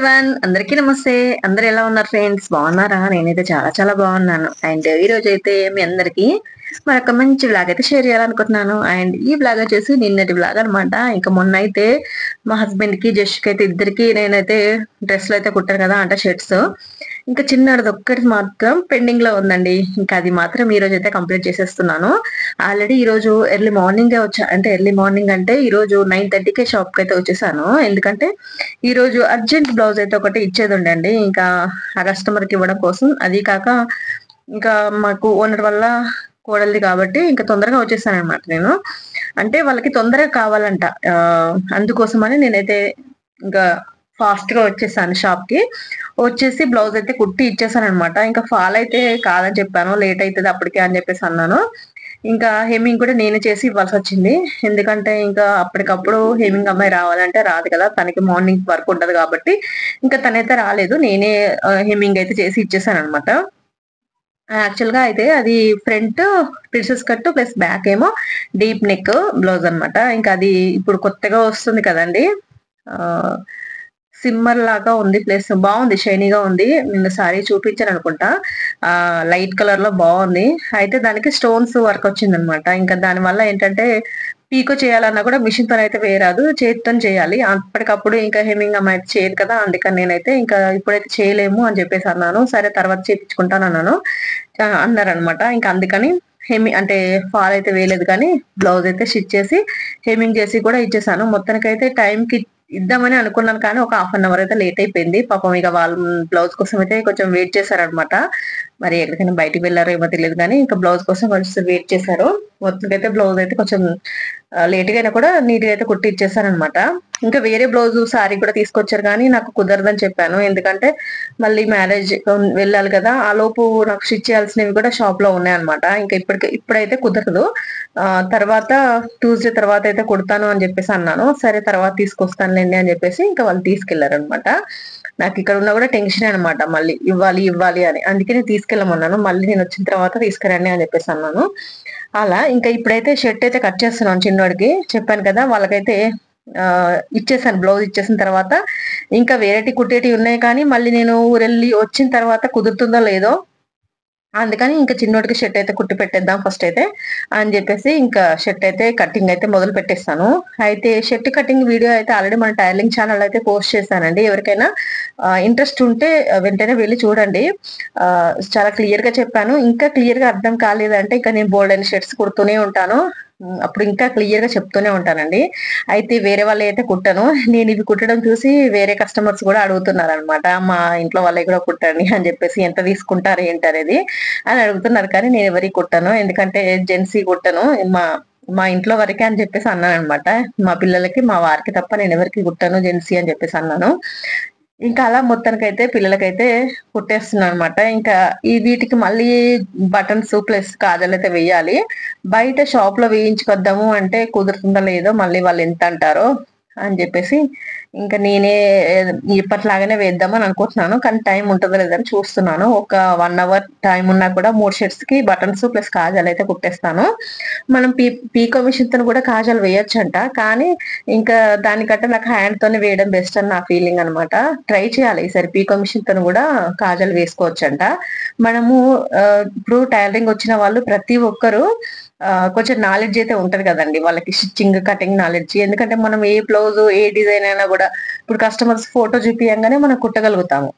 Everyone, అందరికీ నమస్తే. అందరు ఎలా ఉన్నారు ఫ్రెండ్స్? బాగున్నారా? నేనైతే చాలా చాలా బాగున్నాను. అండ్ ఈ రోజు అయితే మీ అందరికి మరొక మంచి బ్లాగ్ అయితే షేర్ చేయాలనుకుంటున్నాను. అండ్ ఈ బ్లాగ్ వచ్చేసి నిన్నటి బ్లాగ్ అనమాట. ఇంకా మొన్న అయితే మా హస్బెండ్ కి జస్ట్ అయితే ఇద్దరికి నేనైతే డ్రెస్లు అయితే కుట్టాను కదా, అంటే షర్ట్స్. ఇంకా చిన్నది ఒక్కటి మాత్రం పెండింగ్ లో ఉందండి. ఇంకా అది మాత్రం ఈ రోజు అయితే కంప్లీట్ చేసేస్తున్నాను. ఆల్రెడీ ఈ రోజు ఎర్లీ మార్నింగ్ వచ్చా, అంటే ఎర్లీ మార్నింగ్ అంటే ఈ రోజు 9:30కే షాప్ కి అయితే వచ్చేసాను. ఎందుకంటే ఈ రోజు అర్జెంట్ బ్లౌజ్ అయితే ఒకటి ఇచ్చేది ఉండండి, ఇంకా ఆ కస్టమర్ కి ఇవ్వడం కోసం. అది కాక ఇంకా మాకు ఓనర్ వల్ల కోడలిది కాబట్టి ఇంకా తొందరగా వచ్చేసాను అనమాట నేను. అంటే వాళ్ళకి తొందరగా కావాలంట, అందుకోసమని నేనైతే ఇంకా ఫాస్ట్ గా వచ్చేసాను షాప్ కి. వచ్చేసి బ్లౌజ్ అయితే కుట్టి ఇచ్చేసాను అనమాట. ఇంకా ఫాల్ అయితే కాదని చెప్పాను, లేట్ అవుతుంది అప్పటికే అని చెప్పేసి అన్నాను. ఇంకా హెమ్మింగ్ కూడా నేనే చేసి ఇవ్వాల్సి వచ్చింది. ఎందుకంటే ఇంకా అప్పటికప్పుడు హెమ్మింగ్ అమ్మాయి రావాలంటే రాదు కదా, తనకి మార్నింగ్ వర్క్ ఉంటది కాబట్టి ఇంకా తనైతే రాలేదు. నేనే హెమ్మింగ్ అయితే చేసి ఇచ్చేసాను అనమాట. యాక్చువల్ గా అయితే అది front princess cut plus back ఏమో డీప్ నెక్ బ్లౌజ్ అనమాట. ఇంకా అది ఇప్పుడు కొత్తగా వస్తుంది కదండి, ఆ సిమ్మర్ లాగా ఉంది, ప్లస్ బాగుంది, షైనీగా ఉంది. నిన్న సారీ చూపించాను అనుకుంటా, లైట్ కలర్ లో బాగుంది. అయితే దానికి స్టోన్స్ వర్క్ వచ్చింది అనమాట. ఇంకా దాని వల్ల ఏంటంటే పీకో చేయాలన్నా కూడా మిషన్ తో అయితే వేయరాదు, చేతితో చేయాలి. అప్పటికప్పుడు ఇంకా హెమ్మింగ్ అమ్మాయి అయితే చేయదు కదా, అందుకని నేనైతే ఇంకా ఇప్పుడైతే చేయలేము అని చెప్పేసి అన్నాను. సరే తర్వాత చేయించుకుంటాను అన్నాను, అన్నారనమాట. ఇంకా అందుకని హెమ్మింగ్ అంటే ఫాల్ అయితే వేయలేదు, కానీ బ్లౌజ్ అయితే స్టిచ్ చేసి హెమ్మింగ్ చేసి కూడా ఇచ్చేసాను. మొత్తానికైతే టైం కి ఇద్దామని అనుకున్నాను, కానీ ఒక హాఫ్ అన్ అవర్ అయితే లేట్ అయిపోయింది పాపం. ఇక వాళ్ళు బ్లౌజ్ కోసం అయితే కొంచెం వెయిట్ చేశారనమాట. మరి ఎక్కడికైనా బయటికి వెళ్ళారో ఏమో తెలియదు, కానీ ఇంకా బ్లౌజ్ కోసం కొంచెం వెయిట్ చేశారు. మొత్తానికి అయితే బ్లౌజ్ అయితే కొంచెం లేట్ గా అయినా కూడా నీట్ గా అయితే కుట్టి ఇచ్చేసారనమాట. ఇంకా వేరే బ్లౌజ్ సారీ కూడా తీసుకొచ్చారు, కానీ నాకు కుదరదని చెప్పాను. ఎందుకంటే మళ్ళీ మ్యారేజ్ వెళ్ళాలి కదా, ఆ లోపు నాకు స్టిచ్ చేయాల్సినవి కూడా షాప్ లో ఉన్నాయన్నమాట. ఇంకా ఇప్పుడైతే కుదరదు, తర్వాత ట్యూస్డే తర్వాత అయితే కుడతాను అని చెప్పేసి అన్నాను. సరే తర్వాత తీసుకొస్తానులేండి అని చెప్పేసి ఇంకా వాళ్ళు తీసుకెళ్లారు అనమాట. నాకు ఇక్కడ ఉన్నా కూడా టెన్షన్ అనమాట, మళ్ళీ ఇవ్వాలి ఇవ్వాలి అని. అందుకే నేను తీసుకెళ్ళమన్నాను, మళ్ళీ నేను వచ్చిన తర్వాత తీసుకురండి అని చెప్పేసి అన్నాను. అలా ఇంకా ఇప్పుడైతే షర్ట్ అయితే కట్ చేస్తున్నాను చిన్నోడికి. చెప్పాను కదా వాళ్ళకైతే ఆ ఇచ్చేసాను, బ్లౌజ్ ఇచ్చేసిన తర్వాత ఇంకా వేరేటి కుట్టేటి ఉన్నాయి, కానీ మళ్ళీ నేను ఊరెళ్ళి వచ్చిన తర్వాత కుదురుతుందో లేదో, అందుకని ఇంకా చిన్నోడికి షర్ట్ అయితే కుట్టి పెట్టేద్దాం ఫస్ట్ అయితే అని చెప్పేసి ఇంకా షర్ట్ అయితే కటింగ్ అయితే మొదలు పెట్టేస్తాను. అయితే షర్ట్ కటింగ్ వీడియో అయితే ఆల్రెడీ మన టైలరింగ్ ఛానల్ అయితే పోస్ట్ చేశానండి. ఎవరికైనా ఇంట్రెస్ట్ ఉంటే వెంటనే వెళ్ళి చూడండి. చాలా క్లియర్ గా చెప్పాను. ఇంకా క్లియర్ గా అర్థం కాలేదంటే ఇంకా నేను బోల్డ్ అయిన షర్ట్స్ కుడుతూనే ఉంటాను, అప్పుడు ఇంకా క్లియర్ గా చెప్తూనే ఉంటానండి. అయితే వేరే వాళ్ళు అయితే కుట్టను, నేను ఇవి కుట్టడం చూసి వేరే కస్టమర్స్ కూడా అడుగుతున్నారు అనమాట, మా ఇంట్లో వాళ్ళకి కూడా కుట్టండి అని చెప్పేసి, ఎంత తీసుకుంటారు ఏంటి అనేది అని అడుగుతున్నారు. కానీ నేను ఎవరికి కుట్టాను, ఎందుకంటే జెంట్స్ కుట్టను, మా మా ఇంట్లో వరకే అని చెప్పేసి అన్నాను అనమాట. మా పిల్లలకి మా వారికి తప్ప నేను ఎవరికి కుట్టాను జెంట్సీ అని చెప్పేసి అన్నాను. ఇంకా అలా మొత్తానికైతే పిల్లలకైతే కుట్టేస్తున్నాను అనమాట. ఇంకా ఈ వీటికి మళ్ళీ బటన్స్ ప్లస్ కాజల్ అయితే వేయాలి. బయట షాప్ లో వేయించుకొద్దాము అంటే కుదురుతుందో లేదో, మళ్ళీ వాళ్ళు ఎంత అంటారో అని చెప్పేసి ఇంకా నేనే ఇప్పట్లాగానే వేద్దామని అనుకుంటున్నాను. కానీ టైం ఉంటుందో లేదని చూస్తున్నాను. ఒక 1 అవర్ టైం ఉన్నా కూడా 3 షర్ట్స్ కి బటన్స్ ప్లస్ కాజల్ అయితే కుట్టేస్తాను. మనం పీకో మిషన్ తో కూడా కాజల్ వేయొచ్చంట, కానీ ఇంకా దానికంటే నాకు హ్యాండ్ తోనే వేయడం బెస్ట్ అని నా ఫీలింగ్ అనమాట. ట్రై చేయాలి ఈసారి పీకో మిషన్ తో కూడా కాజల్ వేసుకోవచ్చంట. మనము ఇప్పుడు టైలరింగ్ వచ్చిన వాళ్ళు ప్రతి ఒక్కరు కొంచెం నాలెడ్జ్ అయితే ఉంటది కదండి వాళ్ళకి, స్టిచ్చింగ్ కటింగ్ నాలెడ్జ్. ఎందుకంటే మనం ఏ బ్లౌజ్ ఏ డిజైన్ అయినా కూడా ఇప్పుడు కస్టమర్స్ ఫోటో చూపియంగానే మనం కుట్టగలుగుతాము.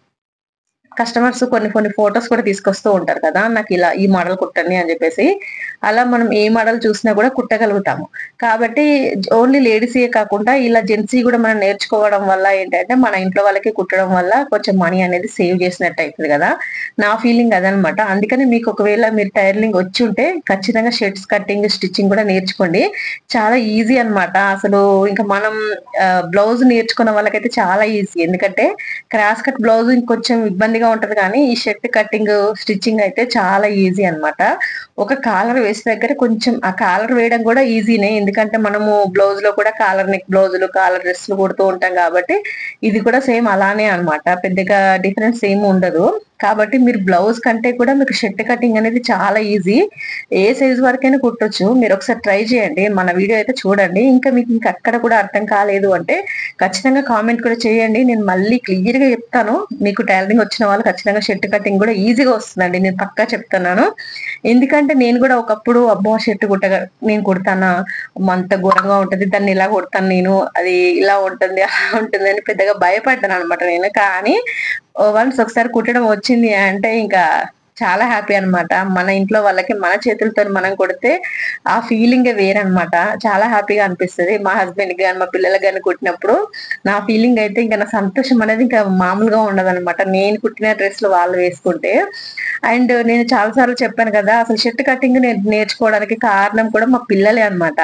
కస్టమర్స్ కొన్ని కొన్ని ఫొటోస్ కూడా తీసుకొస్తూ ఉంటారు కదా, నాకు ఇలా ఈ మోడల్ కుట్టండి అని చెప్పేసి. అలా మనం ఏ మోడల్ చూసినా కూడా కుట్టగలుగుతాము. కాబట్టి ఓన్లీ లేడీసే కాకుండా ఇలా జెంట్సీ కూడా మనం నేర్చుకోవడం వల్ల ఏంటంటే మన ఇంట్లో వాళ్ళకి కుట్టడం వల్ల కొంచెం మనీ అనేది సేవ్ చేసినట్టు అవుతుంది కదా, నా ఫీలింగ్ అదనమాట. అందుకని మీకు ఒకవేళ మీరు టైలరింగ్ వచ్చి ఉంటే ఖచ్చితంగా షర్ట్స్ కటింగ్ స్టిచ్చింగ్ కూడా నేర్చుకోండి. చాలా ఈజీ అనమాట అసలు. ఇంకా మనం బ్లౌజ్ నేర్చుకున్న వాళ్ళకైతే చాలా ఈజీ, ఎందుకంటే క్రాస్ కట్ బ్లౌజ్ ఇంకొంచెం ఇబ్బందిగా ఉంటది, కానీ ఈ షర్ట్ కటింగ్ స్టిచ్చింగ్ అయితే చాలా ఈజీ అనమాట. ఒక కాలర్ వేసే దగ్గర కొంచెం ఆ కాలర్ వేయడం కూడా ఈజీనే, ఎందుకంటే మనము బ్లౌజ్ లో కూడా కాలర్ నెక్ బ్లౌజులు కాలర్ డ్రెస్లు కుడుతూ ఉంటాం కాబట్టి ఇది కూడా సేమ్ అలానే అనమాట, పెద్దగా డిఫరెన్స్ ఏమి ఉండదు. కాబట్టి మీరు బ్లౌజ్ కంటే కూడా మీకు షర్ట్ కటింగ్ అనేది చాలా ఈజీ. ఏ సైజ్ వరకైనా కుట్టొచ్చు. మీరు ఒకసారి ట్రై చేయండి. మన వీడియో అయితే చూడండి. ఇంకా మీకు ఇంకా అక్కడ కూడా అర్థం కాలేదు అంటే ఖచ్చితంగా కామెంట్ కూడా చేయండి. నేను మళ్ళీ క్లియర్ గా చెప్తాను. మీకు టైలరింగ్ వచ్చిన వాళ్ళు ఖచ్చితంగా షర్ట్ కటింగ్ కూడా ఈజీగా వస్తుందండి. నేను పక్కా చెప్తున్నాను. ఎందుకంటే నేను కూడా ఒకప్పుడు అబ్బో షర్ట్ నేను కుడతానా, అంత ఘోరంగా ఉంటది, దాన్ని ఇలా కుడతాను నేను, అది ఇలా ఉంటుంది అలా ఉంటుంది అని పెద్దగా భయపడ్డాను అనమాట నేను. కానీ వన్స్ ఒకసారి కుట్టడం వచ్చింది అంటే ఇంకా చాలా హ్యాపీ అన్నమాట. మన ఇంట్లో వాళ్ళకి మన చేతులతో మనం కొడితే ఆ ఫీలింగే వేరనమాట. చాలా హ్యాపీగా అనిపిస్తది. మా హస్బెండ్ గాని మా పిల్లలకి గాని కుట్టినప్పుడు నా ఫీలింగ్ అయితే ఇంకా నా సంతోషం అనేది ఇంకా మామూలుగా ఉండదన్నమాట. నేను కుట్టిన డ్రెస్లు వాళ్ళు వేసుకుంటే. అండ్ నేను చాలా సార్లు చెప్పాను కదా, అసలు షర్ట్ కటింగ్ నేర్చుకోవడానికి కారణం కూడా మా పిల్లలే అన్నమాట.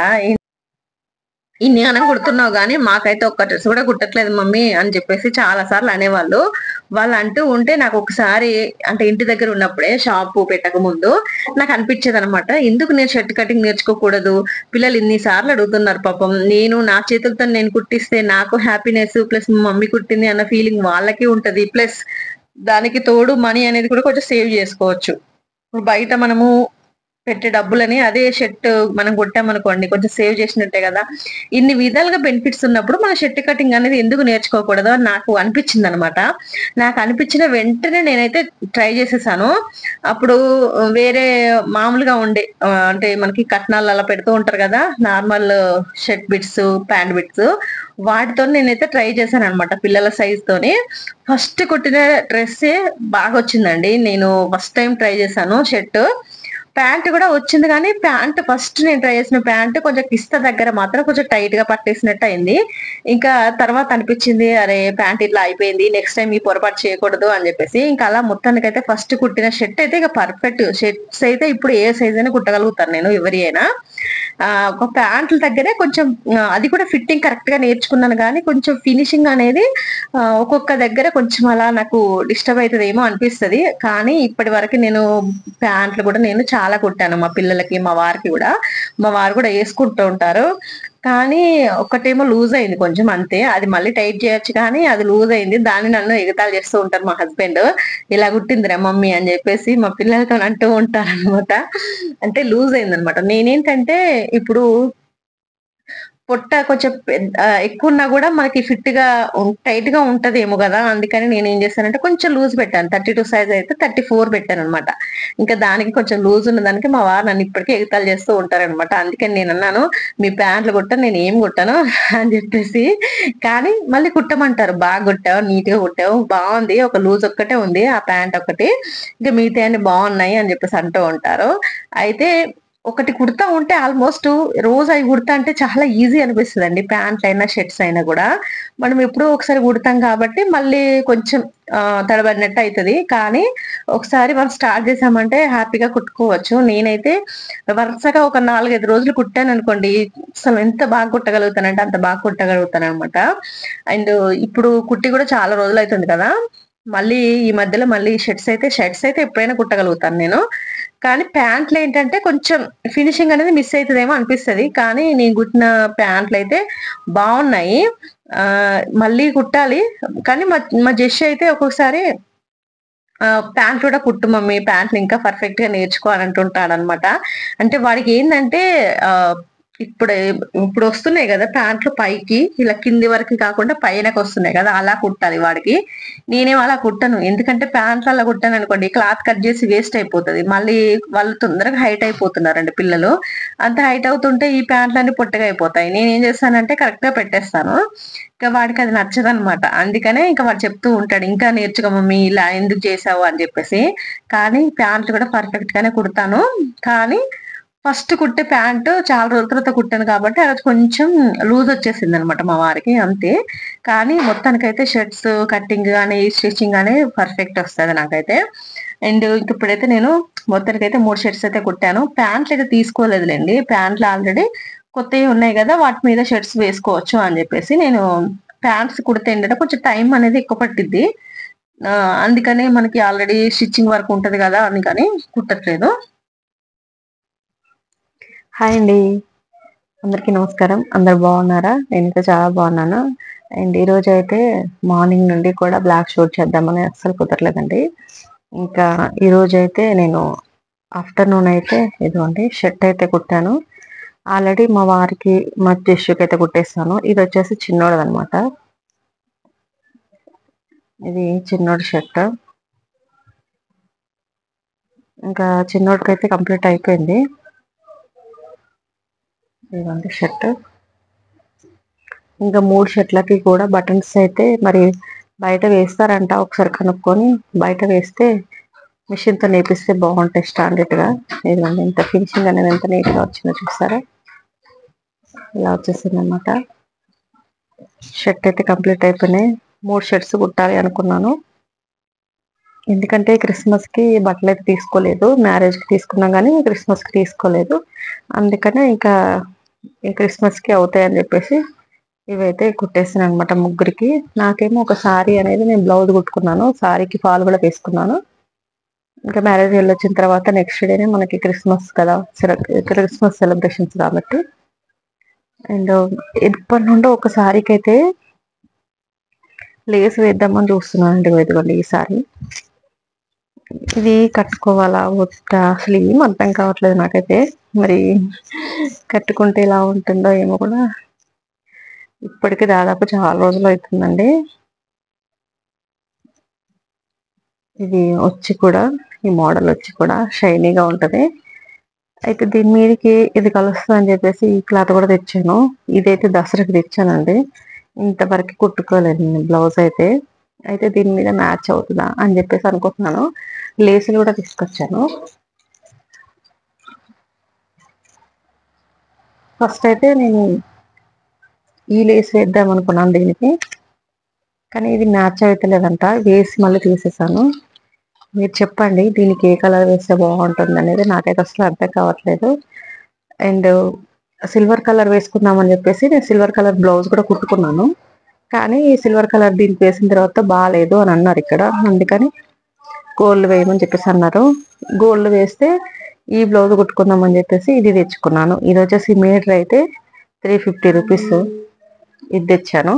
ఇన్ని అనం కుడుతున్నావు గానీ మాకైతే ఒక్క డ్రెస్ కూడా కుట్టట్లేదు మమ్మీ అని చెప్పేసి చాలా సార్లు అనేవాళ్ళు. వాళ్ళు అంటూ ఉంటే నాకు ఒకసారి అంటే ఇంటి దగ్గర ఉన్నప్పుడే షాపు పెట్టక ముందు నాకు అనిపించేది అనమాట, ఎందుకు నేను షర్ట్ కటింగ్ నేర్చుకోకూడదు, పిల్లలు ఇన్ని సార్లు అడుగుతున్నారు పాపం, నేను నా చేతులతో నేను కుట్టిస్తే నాకు హ్యాపీనెస్ ప్లస్ మమ్మీ కుట్టింది అన్న ఫీలింగ్ వాళ్ళకి ఉంటది, ప్లస్ దానికి తోడు మనీ అనేది కూడా కొంచెం సేవ్ చేసుకోవచ్చు. ఇప్పుడు బయట మనము పెట్టే డబ్బులని అదే షర్ట్ మనం కొట్టామనుకోండి కొంచెం సేవ్ చేసినట్టే కదా. ఇన్ని విధాలుగా బెనిఫిట్స్ ఉన్నప్పుడు మన షర్ట్ కటింగ్ అనేది ఎందుకు నేర్చుకోకూడదు అని నాకు అనిపించింది అనమాట. నాకు అనిపించిన వెంటనే నేనైతే ట్రై చేసేసాను. అప్పుడు వేరే మామూలుగా ఉండే అంటే మనకి కట్నాలు అలా పెడుతూ ఉంటారు కదా, normal shirt bits pant bits, వాటితో నేనైతే ట్రై చేశాను అనమాట పిల్లల సైజ్ తోని. ఫస్ట్ కుట్టిన డ్రెస్సే బాగా వచ్చిందండి. నేను ఫస్ట్ టైం ట్రై చేశాను షర్ట్. ప్యాంట్ కూడా వచ్చింది కానీ ప్యాంట్ ఫస్ట్ నేను ట్రై చేసిన ప్యాంట్ కొంచెం కిస్త దగ్గర మాత్రం కొంచెం టైట్ గా పట్టేసినట్టు అయింది. ఇంకా తర్వాత అనిపించింది అరే ప్యాంట్ ఇట్లా అయిపోయింది, నెక్స్ట్ టైం ఈ పొరపాటు చేయకూడదు అని చెప్పేసి ఇంకా అలా మొత్తానికి అయితే ఫస్ట్ కుట్టిన షర్ట్ అయితే ఇక పర్ఫెక్ట్. షర్ట్స్ అయితే ఇప్పుడు ఏ సైజ్ అయినా కుట్టగలుగుతాను నేను ఎవరి అయినా. ఒక ప్యాంట్ల దగ్గరే కొంచెం అది కూడా ఫిట్టింగ్ కరెక్ట్ గా నేర్చుకున్నాను కానీ కొంచెం ఫినిషింగ్ అనేది ఒక్కొక్క దగ్గర కొంచెం అలా నాకు డిస్టర్బ్ అవుతుందేమో అనిపిస్తది. కానీ ఇప్పటి వరకు నేను ప్యాంట్లు కూడా నేను చాలా కుట్టాను మా పిల్లలకి మా వారికి కూడా. మా వారు కూడా వేసుకుంటూ ఉంటారు. కానీ ఒకటేమో లూజ్ అయింది కొంచెం అంతే, అది మళ్ళీ టైట్ చేయొచ్చు కానీ అది లూజ్ అయింది. దాన్ని నన్ను ఎగతాళి చేస్తూ ఉంటారు మా హస్బెండ్, ఇలా కుట్టిందిరా మమ్మీ అని చెప్పేసి మా పిల్లలతో అంటూ ఉంటారు అనమాట. అంటే లూజ్ అయింది అనమాట. నేనేంటంటే ఇప్పుడు పొట్ట కొంచెం ఎక్కువ ఉన్నా కూడా మనకి ఫిట్ గా టైట్ గా ఉంటదేమో కదా, అందుకని నేను ఏం చేశానంటే కొంచెం లూజ్ పెట్టాను. 32 సైజ్ అయితే 34 పెట్టాను అనమాట. ఇంకా దానికి కొంచెం లూజ్ ఉన్న దానికి మా వారు నన్ను ఇప్పటికీ ఎగతాళి చేస్తూ ఉంటారనమాట. అందుకని నేను అన్నాను మీ ప్యాంట్లు కుట్టాను నేను ఏం కుట్టాను అని చెప్పేసి. కానీ మళ్ళీ కుట్టమంటారు, బాగా కుట్టావు నీట్ గా కుట్టావు బాగుంది, ఒక లూజ్ ఒక్కటే ఉంది ఆ ప్యాంట్ ఒకటి, ఇంకా మిగతా అన్ని బాగున్నాయి అని చెప్పేసి అంటూ ఉంటారు. అయితే ఒకటి కుడతా ఉంటే ఆల్మోస్ట్ రోజు అవి కుడతా అంటే చాలా ఈజీ అనిపిస్తుంది అండి. ప్యాంట్లు అయినా షర్ట్స్ అయినా కూడా మనం ఎప్పుడో ఒకసారి కుడతాం కాబట్టి మళ్ళీ కొంచెం తడబడినట్టు అవుతుంది. కానీ ఒకసారి మనం స్టార్ట్ చేసామంటే హ్యాపీగా కుట్టుకోవచ్చు. నేనైతే వరుసగా ఒక 4-5 రోజులు కుట్టాను అనుకోండి, అసలు ఎంత బాగా కుట్టగలుగుతానంటే అంత బాగా కుట్టగలుగుతాను అనమాట. అండ్ ఇప్పుడు కుట్టి కూడా చాలా రోజులు అవుతుంది కదా, మళ్ళీ ఈ మధ్యలో మళ్ళీ షర్ట్స్ అయితే ఎప్పుడైనా కుట్టగలుగుతాను నేను. కానీ ప్యాంట్లు ఏంటంటే కొంచెం ఫినిషింగ్ అనేది మిస్ అవుతుందేమో అనిపిస్తది. కానీ నేను కుట్టిన ప్యాంట్లు అయితే బాగున్నాయి. మళ్ళీ కుట్టాలి. కానీ మా జెష్ అయితే ఒక్కొక్కసారి ప్యాంట్ కూడా కుట్టు మమ్మీ, ప్యాంట్లు ఇంకా పర్ఫెక్ట్ గా నేర్చుకో అని అంటుంటాడు అనమాట. అంటే వాడికి ఏంటంటే ఇప్పుడు ఇప్పుడు వస్తున్నాయి కదా ప్యాంట్లు పైకి ఇలా కింది వరకు కాకుండా పైనకి వస్తున్నాయి కదా, అలా కుట్టాలి వాడికి. నేనేం అలా కుట్టను, ఎందుకంటే ప్యాంట్లు అలా కుట్టాను అనుకోండి క్లాత్ కట్ చేసి వేస్ట్ అయిపోతుంది. మళ్ళీ వాళ్ళు తొందరగా హైట్ అయిపోతున్నారండి పిల్లలు. అంత హైట్ అవుతుంటే ఈ ప్యాంట్లు అన్ని పొట్టగా అయిపోతాయి. నేనేం చేస్తానంటే కరెక్ట్ గా పెట్టేస్తాను. ఇంకా వాడికి అది నచ్చదనమాట. అందుకనే ఇంకా వాడు చెప్తూ ఉంటాడు ఇంకా నేర్చుకో మమ్మీ ఇలా ఎందుకు చేసావు అని చెప్పేసి. కానీ ప్యాంట్లు కూడా పర్ఫెక్ట్ గానే కుడతాను. కానీ ఫస్ట్ కుట్టే ప్యాంట్ చాలా రోజుల తర్వాత కుట్టాను కాబట్టి ఆ రోజు కొంచెం లూజ్ వచ్చేసింది అనమాట మా వారికి అంతే. కానీ మొత్తానికైతే షర్ట్స్ కట్టింగ్ కానీ స్టిచ్చింగ్ కానీ పర్ఫెక్ట్ వస్తుంది నాకైతే. అండ్ ఇప్పుడైతే నేను మొత్తానికైతే 3 షర్ట్స్ అయితే కుట్టాను. ప్యాంట్లు అయితే తీసుకోలేదులేండి, ప్యాంట్లు ఆల్రెడీ కొత్తవి ఉన్నాయి కదా వాటి మీద షర్ట్స్ వేసుకోవచ్చు అని చెప్పేసి. నేను ప్యాంట్స్ కుడితే ఏంటంటే కొంచెం టైం అనేది ఎక్కువ పట్టిద్ది, అందుకని మనకి ఆల్రెడీ స్టిచ్చింగ్ వర్క్ ఉంటది కదా అందుకని కుట్టట్లేదు. హాయ్ అండి, అందరికీ నమస్కారం. అందరు బాగున్నారా? నేనైతే చాలా బాగున్నాను. అండ్ ఈరోజు అయితే మార్నింగ్ నుండి కూడా బ్లాగ్ షూట్ చేద్దామని అస్సలు కుదరలేదండి. ఇంకా ఈరోజు అయితే నేను ఆఫ్టర్నూన్ అయితే ఇదిగోండి షర్ట్ అయితే కుట్టాను. ఆల్రెడీ మా వారికి మా జస్సుకి అయితే కుట్టేస్తాను. ఇది వచ్చేసి చిన్నోడది అనమాట. ఇది చిన్నోడి షర్ట్. ఇంకా చిన్నోడికైతే కంప్లీట్ అయిపోయింది. ఇదిగోండి షర్ట్. ఇంకా 3 షర్ట్లకి కూడా బటన్స్ అయితే మరి బయట వేస్తారంట. ఒకసారి కనుక్కొని బయట వేస్తే మిషన్తో నేపిస్తే బాగుంటాయి స్టాండర్డ్గా. ఇదిగోండి ఇంత ఫినిషింగ్ అనేది ఎంత నీట్గా వచ్చిందో చూస్తారా. ఇలా వచ్చేసింది అనమాట. షర్ట్ అయితే కంప్లీట్ అయిపోయినాయి. 3 షర్ట్స్ కుట్టాలి అనుకున్నాను. ఎందుకంటే క్రిస్మస్కి బట్టలు అయితే తీసుకోలేదు. మ్యారేజ్కి తీసుకున్నాం కానీ క్రిస్మస్కి తీసుకోలేదు. అందుకనే ఇంకా క్రిస్మస్కి అవుతాయని చెప్పేసి ఇవైతే కుట్టేసాను అనమాట ముగ్గురికి. నాకేమో ఒక సారీ అనేది నేను బ్లౌజ్ కుట్టుకున్నాను. సారీకి ఫాల్ కూడా వేసుకున్నాను. ఇంకా మ్యారేజ్ వెళ్ళొచ్చిన తర్వాత నెక్స్ట్ డేనే మనకి క్రిస్మస్ కదా, క్రిస్మస్ సెలబ్రేషన్స్ కాబట్టి. అండ్ ఇప్పటి నుండో ఒక సారీకి అయితే లేస్ వేద్దామని చూస్తున్నానండి. ఇదిగోండి ఈ సారీ. ఇది కట్టుకోవాలా వద్దా అసలు ఏం అర్థం కావట్లేదు నాకైతే. మరి కట్టుకుంటే ఎలా ఉంటుందో ఏమో కూడా. ఇప్పటికి దాదాపు చాలా రోజులు అవుతుందండి. ఇది వచ్చి కూడా ఈ మోడల్ వచ్చి కూడా షైనీగా ఉంటది. అయితే దీని మీదకి ఇది కలుస్తుంది అని చెప్పేసి ఈ క్లాత్ కూడా తెచ్చాను. ఇదైతే దసరాకి తెచ్చానండి. ఇంతవరకు కుట్టుకోలేదు నేను బ్లౌజ్ అయితే. అయితే దీని మీద మ్యాచ్ అవుతుందా అని చెప్పేసి అనుకుంటున్నాను. లేసులు కూడా తీసుకొచ్చాను. ఫస్ట్ అయితే నేను ఈ లేస్ వేద్దాం అనుకున్నాను దీనికి, కానీ ఇది మ్యాచ్ అవుతలేదంట. వేసి మళ్ళీ తీసేసాను. మీరు చెప్పండి దీనికి ఏ కలర్ వేస్తే బాగుంటుంది అనేది. నాకైతే అసలు అర్థం కావట్లేదు. అండ్ సిల్వర్ కలర్ వేసుకుందామని చెప్పేసి నేను సిల్వర్ కలర్ బ్లౌజ్ కూడా కుట్టుకున్నాను. కానీ ఈ సిల్వర్ కలర్ దీనికి వేసిన తర్వాత బాగాలేదు అని అన్నారు ఇక్కడ. అందుకని గోల్డ్ వేయమని చెప్పేసి అన్నారు. గోల్డ్ వేస్తే ఈ బ్లౌజ్ కుట్టుకుందామని చెప్పేసి ఇది తెచ్చుకున్నాను. ఇది వచ్చేసి మీటర్ అయితే 350 రూపీస్ ఇది తెచ్చాను.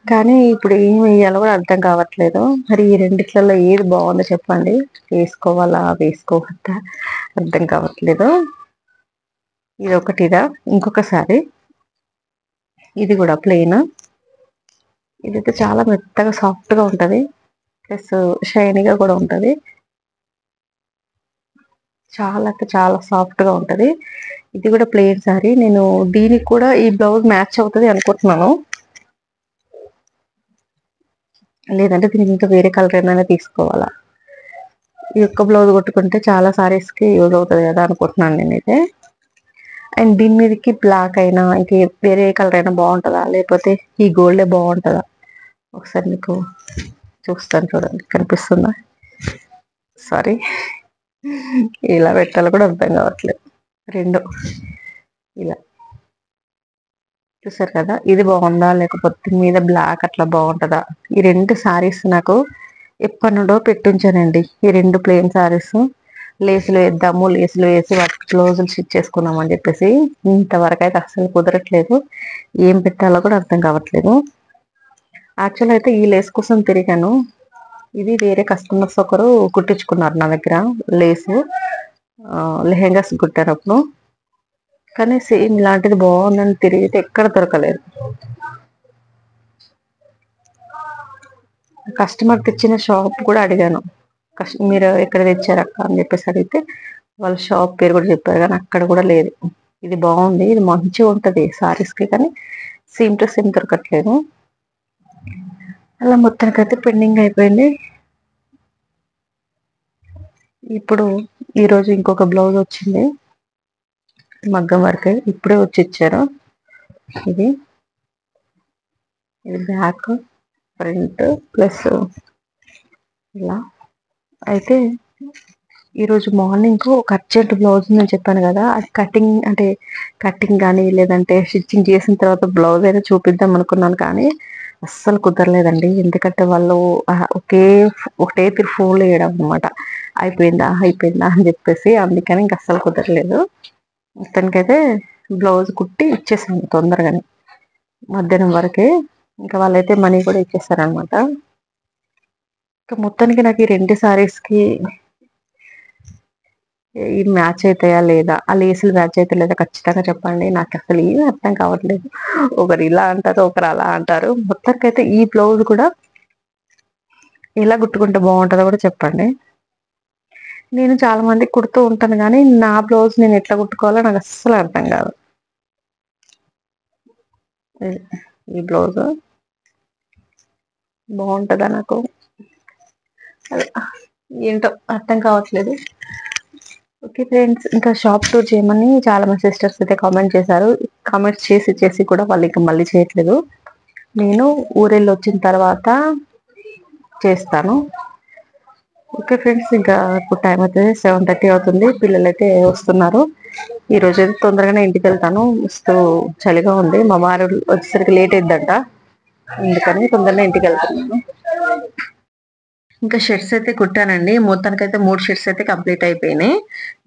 కానీ ఇప్పుడు ఏం వేయాలో కూడా అర్థం కావట్లేదు. మరి ఈ రెండిట్లలో ఏది బాగుందో చెప్పండి. వేసుకోవాలా వేసుకోవద్దా అర్థం కావట్లేదు. ఇది ఒకటిదా, ఇంకొకసారి ఇది కూడా ప్లెయిన్. ఇదైతే చాలా మెత్తగా సాఫ్ట్గా ఉంటుంది, ప్లస్ షైనీగా కూడా ఉంటుంది. చాలా అంటే చాలా సాఫ్ట్గా ఉంటుంది. ఇది కూడా ప్లెయిన్ సారీ. నేను దీనికి కూడా ఈ బ్లౌజ్ మ్యాచ్ అవుతుంది అనుకుంటున్నాను. లేదంటే దీనికి ఇంకా వేరే కలర్ ఏమైనా తీసుకోవాలా. ఈ యొక్క బ్లౌజ్ కొట్టుకుంటే చాలా సారీస్కి యూజ్ అవుతుంది కదా అనుకుంటున్నాను నేనైతే. అండ్ దీని మీదకి బ్లాక్ అయినా ఇంక వేరే కలర్ అయినా బాగుంటుందా, లేకపోతే ఈ గోల్డే బాగుంటుందా ఒకసారి మీకు చూస్తాను చూడండి. కనిపిస్తుందా? సారీ, ఇలా పెట్టాలో కూడా అర్థం కావట్లేదు. రెండు ఇలా చూసారు కదా. ఇది బాగుందా లేకపోతే దీని మీద బ్లాక్ అట్లా బాగుంటుందా. ఈ రెండు సారీస్ నాకు ఎప్పటి నుండో పెట్టుంచానండి. ఈ రెండు ప్లెయిన్ సారీస్ లేసులు వేద్దాము, లేసులు వేసి వాటికి బ్లౌజులు స్టిచ్ చేసుకుందాం అని చెప్పేసి ఇంతవరకు అయితే అస్సలు కుదరట్లేదు. ఏం పెట్టాలో కూడా అర్థం కావట్లేదు. యాక్చువల్ అయితే ఈ లేస్ కోసం తిరిగాను. ఇది వేరే కస్టమర్స్ ఒకరు కుట్టించుకున్నారు నా దగ్గర లేసు, లెహెంగాస్ కుట్టారప్పుడు. కానీ సేమ్ ఇలాంటిది బాగుందని తిరిగితే ఎక్కడ దొరకలేదు. కస్టమర్ తెచ్చిన షాప్ కూడా అడిగాను, మీరు ఎక్కడ తెచ్చారక్క అని చెప్పేసి అడిగితే వాళ్ళ షాప్ పేరు కూడా చెప్పారు, కానీ అక్కడ కూడా లేదు. ఇది బాగుంది, ఇది మంచిగా ఉంటుంది సారీస్కి, కానీ సేమ్ టు సేమ్ దొరకట్లేదు. అలా మొత్తానికైతే పెండింగ్ అయిపోయింది. ఇప్పుడు ఈరోజు ఇంకొక బ్లౌజ్ వచ్చింది మగ్గం వర్క్, ఇప్పుడే వచ్చి ఇచ్చారు. ఇది ఇది బ్యాక్ ఫ్రంట్ ప్లస్ ఇలా. అయితే ఈరోజు మార్నింగ్ ఒక అర్జెంట్ బ్లౌజ్ నేను చెప్పాను కదా, అది కటింగ్ అంటే కటింగ్ కానీ లేదంటే స్టిచ్చింగ్ చేసిన తర్వాత బ్లౌజ్ అయితే చూపిద్దాం అనుకున్నాను, కానీ అస్సలు కుదరలేదండి. ఎందుకంటే వాళ్ళు ఒకటే తిరు ఫోన్లు వేయడం అనమాట. అయిపోయిందా అయిపోయిందా అని చెప్పేసి, అందుకని ఇంక అస్సలు కుదరలేదు. మొత్తానికైతే బ్లౌజ్ కుట్టి ఇచ్చేసాను తొందరగానే మధ్యాహ్నం వరకే. ఇంకా వాళ్ళైతే మనీ కూడా ఇచ్చేస్తారనమాట. ఇంకా మొత్తానికి నాకు ఈ 2 సారీస్‌కి ఈ మ్యాచ్ అయితాయా లేదా? ఆ లేసులు మ్యాచ్ అయితాయా లేదా? ఖచ్చితంగా చెప్పండి. నాకసలు ఏమి అర్థం కావట్లేదు. ఒకరు ఇలా అంటారు, ఒకరు అలా అంటారు. మొత్తానికైతే ఈ బ్లౌజ్ కూడా ఎలా కుట్టుకుంటే బావుంటదో కూడా చెప్పండి. నేను చాలా మందికి కుడుతూ ఉంటాను గానీ, నా బ్లౌజ్ నేను ఎట్లా కుట్టుకోవాలో నాకు అస్సలు అర్థం కాదు. ఇది ఈ బ్లౌజు బావుంటదా నాకు? అదే ఏంటో అర్థం కావట్లేదు. ఓకే ఫ్రెండ్స్, ఇంకా షాప్ టూర్ చేయమని చాలా మంది సిస్టర్స్ అయితే కామెంట్ చేశారు. కామెంట్స్ చేసి కూడా వాళ్ళు ఇంక మళ్ళీ చేయట్లేదు. నేను ఊరెళ్ళొచ్చిన తర్వాత చేస్తాను. ఓకే ఫ్రెండ్స్, ఇంకా ఇప్పుడు టైం అయితే 7:30 అవుతుంది. పిల్లలైతే వస్తున్నారు. ఈ రోజు అయితే తొందరగానే ఇంటికెళ్తాను. మస్తు చలిగా ఉంది. మా వారు వచ్చేసరికి లేట్ అయిద్దంట. అందుకని తొందరగా ఇంటికెళ్తున్నాను. ఇంకా షర్ట్స్ అయితే కుట్టానండి. మొత్తానికైతే 3 షర్ట్స్ అయితే కంప్లీట్ అయిపోయినాయి.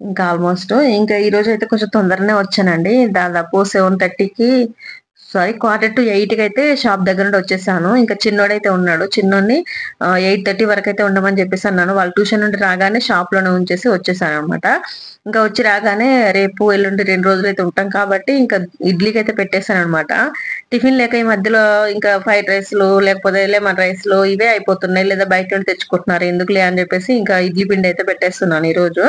ఇంకా ఆల్మోస్ట్. ఇంకా ఈ రోజు అయితే కొంచెం తొందరనే వచ్చానండి. దాదాపు 7:30కి సారీ 7:45కి అయితే షాప్ దగ్గర నుండి వచ్చేసాను. ఇంకా చిన్నోడైతే ఉన్నాడు. చిన్నోడిని 8:30 వరకైతే ఉండమని చెప్పేసి అన్నాను. వాళ్ళు ట్యూషన్ నుండి రాగానే షాప్‌లోనే ఉంచేసి వచ్చేసాననమాట. ఇంకా వచ్చి రాగానే రేపు, ఎల్లుండి 2 రోజులైతే ఉంటాం కాబట్టి ఇంకా ఇడ్లీకైతే పెట్టేసాననమాట. టిఫిన్ లేక ఈ మధ్యలో ఇంకా ఫ్రైడ్ రైస్‌లు లేకపోతే లెమన్ రైస్‌లు ఇవే అయిపోతున్నాయి. లేదా బయట నుండి తెచ్చుకుంటున్నారు. ఎందుకులే అని చెప్పేసి ఇంకా ఇడ్లీ పిండి అయితే పెట్టేస్తున్నాను ఈరోజు.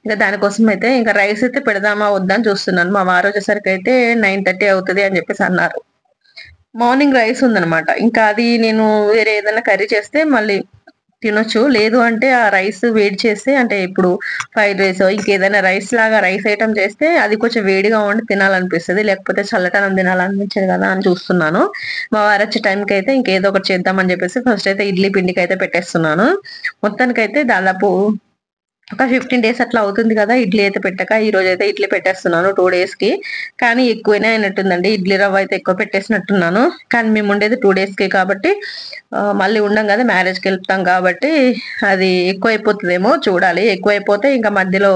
ఇంకా దానికోసం అయితే ఇంకా రైస్ అయితే పెడదామా వద్దా అని చూస్తున్నాను. మా వారు వచ్చేసరికి అయితే 9:30 అవుతది అని చెప్పేసి అన్నారు. మార్నింగ్ రైస్ ఉందనమాట. ఇంకా అది నేను వేరే ఏదైనా కర్రీ చేస్తే మళ్ళీ తినొచ్చు. లేదు అంటే ఆ రైస్ వేడి చేస్తే అంటే ఇప్పుడు ఫ్రైడ్ రైసో ఇంకేదైనా రైస్ లాగా రైస్ ఐటెమ్ చేస్తే అది కొంచెం వేడిగా వండి తినాలనిపిస్తది. లేకపోతే చల్లటన్నం తినాలనిపించదు కదా అని చూస్తున్నాను. మా వారొచ్చే టైంకైతే ఇంకేదో ఒకటి చేద్దామని చెప్పేసి ఫస్ట్ అయితే ఇడ్లీ పిండికైతే పెట్టేస్తున్నాను. మొత్తానికైతే దాదాపు ఒక 15 డేస్ అట్లా అవుతుంది కదా! ఇడ్లీ అయితే పెట్టక. ఈరోజైతే ఇడ్లీ పెట్టేస్తున్నాను 2 డేస్‌కి. కానీ ఎక్కువనే అయినట్టుందండి. ఇడ్లీ రవ్వ అయితే ఎక్కువ పెట్టేసినట్టున్నాను. కానీ మేముండేది 2 డేస్‌కే కాబట్టి మళ్ళీ ఉండం గదా! మ్యారేజ్‌కెళ్తాం కాబట్టి అది ఎక్కువైపోతదేమో చూడాలి. ఎక్కువైపోతే ఇంకా మధ్యలో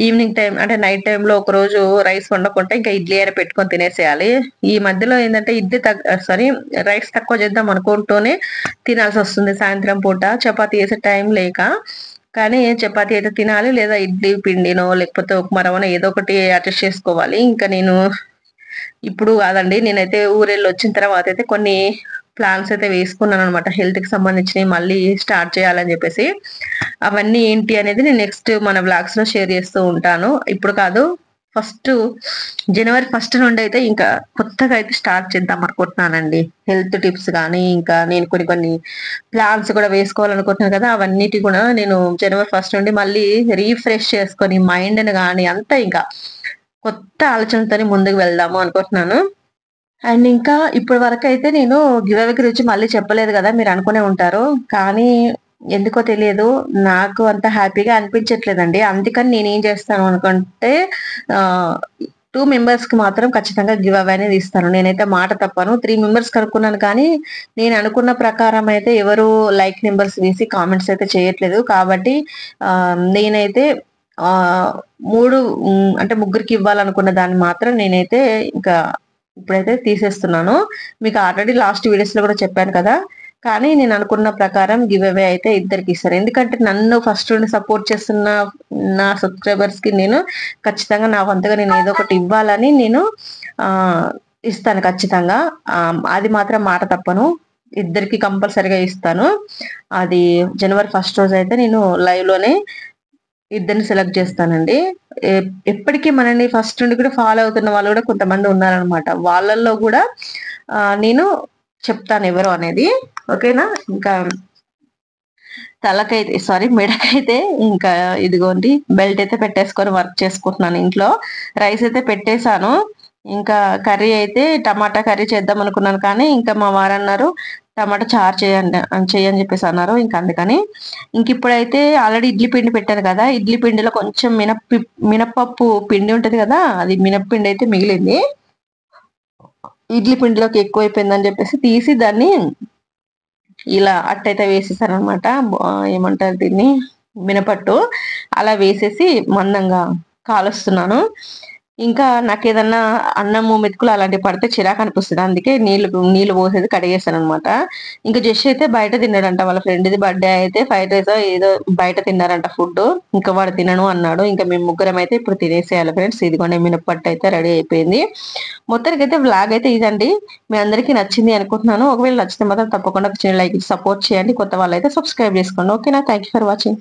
ఈవినింగ్ టైమ్ అంటే నైట్ టైమ్‌లో ఒకరోజు రైస్ వండకుంటే ఇంకా ఇడ్లీ అయినా పెట్టుకొని తినేసేయాలి. ఈ మధ్యలో ఏందంటే సారీ రైస్ తక్కువ చేద్దాం అనుకుంటూనే తినాల్సొస్తుంది సాయంత్రం పూట. చపాతీ చేసే టైం లేక. కానీ చపాతీ అయితే తినాలి. లేదా ఇడ్లీ పిండినో, లేకపోతే ఉప్మా రవ్వనో ఏదో ఒకటి అడ్జస్ట్ చేసుకోవాలి. ఇంకా నేను ఇప్పుడు కాదండి. నేనైతే ఊరెళ్ళొచ్చిన తర్వాతయితే కొన్ని ప్లాన్స్ అయితే వేసుకున్నాననమాట. హెల్త్‌కి సంబంధించినయి మళ్ళీ స్టార్ట్ చేయాలని జెప్పేసి. అవన్నీ ఏంటి అనేది నేను నెక్స్ట్ మన వ్లాగ్స్‌లో షేర్ చేస్తూ ఉంటాను. ఇప్పుడు కాదు. ఫస్టు జనవరి 1 నుండయితే ఇంకా కొత్తగా అయితే స్టార్ట్ చేద్దాం అనుకుంటున్నానండి. హెల్త్ టిప్స్ గానీ, ఇంకా నేను కొన్ని కొన్ని ప్లాన్స్ కూడా వేసుకోవాలనుకుంటున్నాను కదా! అవన్నిటి కూడా నేను జనవరి 1 నుండి మళ్ళీ రీఫ్రెష్ చేసుకొని మైండ్‌ని గాని అంతా ఇంకా కొత్త ఆలోచనలతోని ముందుకు వెళ్దాము అనుకుంటున్నాను. అండ్ ఇంకా ఇప్పటి వరకైతే నేను గివ్ అవే గురించి మళ్ళీ చెప్పలేదు గదా! మీరు అనుకునే ఉంటారు. కానీ ఎందుకో తెలియదు. నాకు అంత హ్యాపీగా అనిపించట్లేదండి. అందుకని నేనేం చేస్తాను అనుకుంటే ఆహ్, 2 మెంబర్స్‌కి మాత్రం ఖచ్చితంగా గివ్ అవే అనేది ఇస్తాను. నేనైతే మాట తప్పను. 3 మెంబర్స్‌కి అనుకున్నాను కానీ, నేను అనుకున్న ప్రకారం అయితే ఎవరు లైక్ నంబర్స్ వేసి కామెంట్స్ అయితే చేయట్లేదు. కాబట్టి నేనైతే ఆహ్, 3 అంటే ముగ్గురికి ఇవ్వాలనుకున్న దాన్ని మాత్రం నేనైతే ఇంకా ఇప్పుడైతే తీసేస్తున్నాను. మీకు ఆల్రెడీ లాస్ట్ వీడియోస్‌లో గూడా చెప్పాను కదా! కానీ నేను అనుకున్న ప్రకారం గివ్ అవే అయితే ఇద్దరికిస్తాను. ఎందుకంటే నన్ను ఫస్ట్ నుండి సపోర్ట్ చేస్తున్న నా సబ్‌స్క్రైబర్స్‌కి నేను ఖచ్చితంగా నా వంతుగా నేను ఏదో ఒకటి ఇవ్వాలని నేను ఆహ్, ఇస్తాను ఖచ్చితంగా. అది మాత్రం మాట తప్పను. ఇద్దరికీ కంపల్సరీగా ఇస్తాను. అది జనవరి 1 రోజైతే నేను లైవ్‌లోనే ఇద్దరిని సెలెక్ట్ చేస్తానండి. ఎప్పటికి మనల్ని ఫస్ట్ నుండి కూడా ఫాలో అవుతున్న వాళ్ళు కూడా కొంతమంది ఉన్నారనమాట. వాళ్ళల్లో గూడా నేను చెప్తాను ఎవరు అనేది. ఓకేనా? ఇంకా తలకైతే సారీ మెడకైతే ఇంకా ఇదిగోండి బెల్ట్ అయితే పెట్టేసుకొని వర్క్ చేసుకుంటున్నాను ఇంట్లో. రైస్ అయితే పెట్టేసాను. ఇంకా కర్రీ అయితే టమాటా కర్రీ చేద్దాం అనుకున్నాను కానీ, ఇంకా మా వారన్నారు టమాటా చారు చేయండి చెయ్యని చెప్పేసి అన్నారు. ఇంక అందుకని. ఇంకిప్పుడైతే ఆల్రెడీ ఇడ్లీ పిండి పెట్టాను కదా! ఇడ్లీ పిండిలో కొంచెం మినపప్పు పిండి ఉంటది కదా! అది మినప్పిండి అయితే మిగిలింది. ఇడ్లీ పిండిలోకి ఎక్కువైపోయిందని చెప్పేసి తీసి దాన్ని ఇలా అట్టయితే వేసేసాననమాట. ఏమంటారు దీన్ని? మినపట్టు. అలా వేసేసి మందంగా కాలుస్తున్నాను. ఇంకా నాకేదన్నా అన్నము, మెతుకులు అలాంటివి పడితే చిరాకు అనిపిస్తది. అందుకే నీళ్లు పోసేది కడిగేసాననమాట. ఇంకా జస్ట్ అయితే బయట తిన్నాడంట. వాళ్ళ ఫ్రెండ్‌ది బర్త్‌డే అయితే ఫ్రైడ్ రైసో ఏదో బయట తిన్నారంట ఫుడ్డు. ఇంకా వాడు తినను అన్నాడు. ఇంకా మేము ముగ్గురం అయితే ఇప్పుడు తినేసేయాలి ఫ్రెండ్స్. ఇదిగోండి మినపట్టు అయితే రెడీ అయిపోయింది. మొత్తానికైతే వ్లాగ్ అయితే ఇదండి. మీ అందరికీ నచ్చింది అనుకుంటున్నాను. ఒకవేళ నచ్చితే మాత్రం తప్పకుండా ఒక చిన్న లైక్ ఇచ్చి సపోర్ట్ చేయండి. కొత్త వాళ్ళైతే సబ్స్క్రైబ్ చేసుకోండి. ఓకేనా? Thank you for watching.